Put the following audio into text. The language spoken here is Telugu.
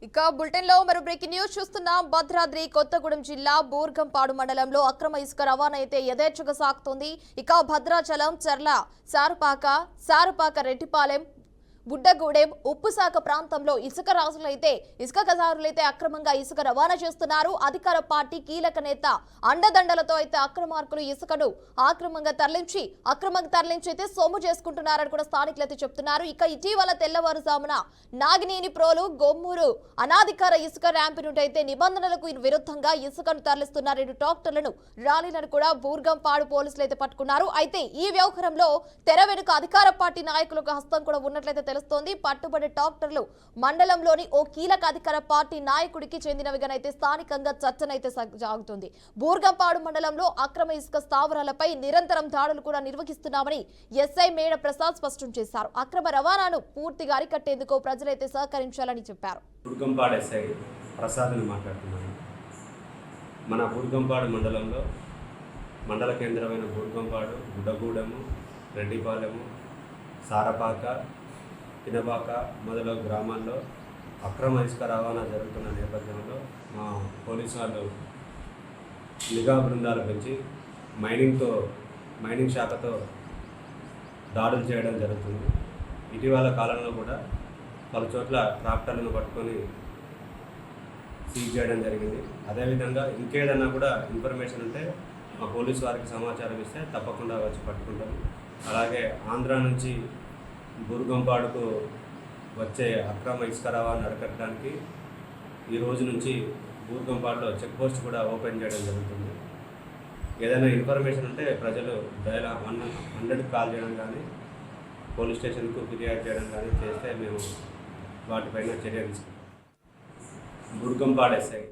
ఇక బులెటిన్ లో మరో బ్రేకింగ్ న్యూస్ చూస్తున్నాం. భద్రాద్రి కొత్తగూడెం జిల్లా బూర్గంపాడు మండలంలో అక్రమ ఇసుక రవాణా అయితే యథేచ్ఛగా సాగుతోంది. ఇక భద్రాచలం, చర్ల, సారపాక, రెడ్డిపాలెం, బుడ్డగూడెం, ఉప్పుశాఖ ప్రాంతంలో ఇసుక గజారులైతే అక్రమంగా ఇసుక రవాణా చేస్తున్నారు. అధికార పార్టీ కీలక నేత అండదండలతో అయితే అక్రమార్కులు ఇసుకను అక్రమంగా తరలించి అయితే సొమ్ము చేసుకుంటున్నారని కూడా స్థానికులైతే చెప్తున్నారు. ఇక ఇటీవల తెల్లవారుజామున నాగినేని ప్రోలు, గొమ్మూరు అనాధికార ఇసుక ర్యాంపు నుండి అయితే నిబంధనలకు విరుద్ధంగా ఇసుకను తరలిస్తున్న 2 ట్రాక్టర్లను, ర్యాలీలను కూడా బూర్గంపాడు పోలీసులు అయితే పట్టుకున్నారు. అయితే ఈ వ్యవహారంలో తెర వెనుక అధికార పార్టీ నాయకులకు హస్తం కూడా ఉన్నట్లయితే తెలుస్తోంది. పట్టుబడి ట్రాక్టర్లు మండలంలోని ఓ కీలక అధికార పార్టీ నాయకుడికి చెందినవిగానైతే స్థానికంగా చర్చనైతే సాగుతుంది. బూర్గంపాడు మండలంలో అక్రమ ఇసుక స్థావరాలపై నిరంతరం దాడులు కూడా నిర్వహిస్తున్నామని ఎస్ఐ మేడ ప్రసాద్ స్పష్టం చేశారు. అక్రమ రవాణాను పూర్తిగా అరికట్టేందుకు ప్రజలైతే సహకరించాలని చెప్పారు. బూర్గంపాడు ఎస్ఐ ప్రసాద్ని మాట్లాడుతున్నాను. మన బూర్గంపాడు మండలంలో మండల కేంద్రమైన బూర్గంపాడు, గుడ్డగూడెము, రెడ్డిపాలెము, సారపాక, పినబాక మొదలగు గ్రామాల్లో అక్రమ ఇసుక రవాణా జరుగుతున్న నేపథ్యంలో మా పోలీసు వాళ్ళు నిఘా బృందాలు పెంచి మైనింగ్ శాఖతో దాడులు చేయడం జరుగుతుంది. ఇటీవల కాలంలో కూడా పలు చోట్ల ట్రాక్టర్లను పట్టుకొని సీజ్ చేయడం జరిగింది. అదేవిధంగా ఇంకేదన్నా కూడా ఇన్ఫర్మేషన్ ఉంటే మా పోలీసు వారికి సమాచారం ఇస్తే తప్పకుండా వచ్చి పట్టుకుంటాము. అలాగే ఆంధ్ర నుంచి బూర్గంపాడుకు వచ్చే అక్రమ ఇసుక రవాణా అరికట్టడానికి ఈ రోజు నుంచి బూర్గంపాడులో చెక్ పోస్ట్ కూడా ఓపెన్ చేయడం జరుగుతుంది. ఏదైనా ఇన్ఫర్మేషన్ ఉంటే ప్రజలు డయల్ 100కి కాల్ చేయడం కానీ, పోలీస్ స్టేషన్కు ఫిర్యాదు చేయడం కానీ చేస్తే మేము వాటిపైన చర్య తీసుకుంటాం. బూర్గంపాడు ఎస్ఐ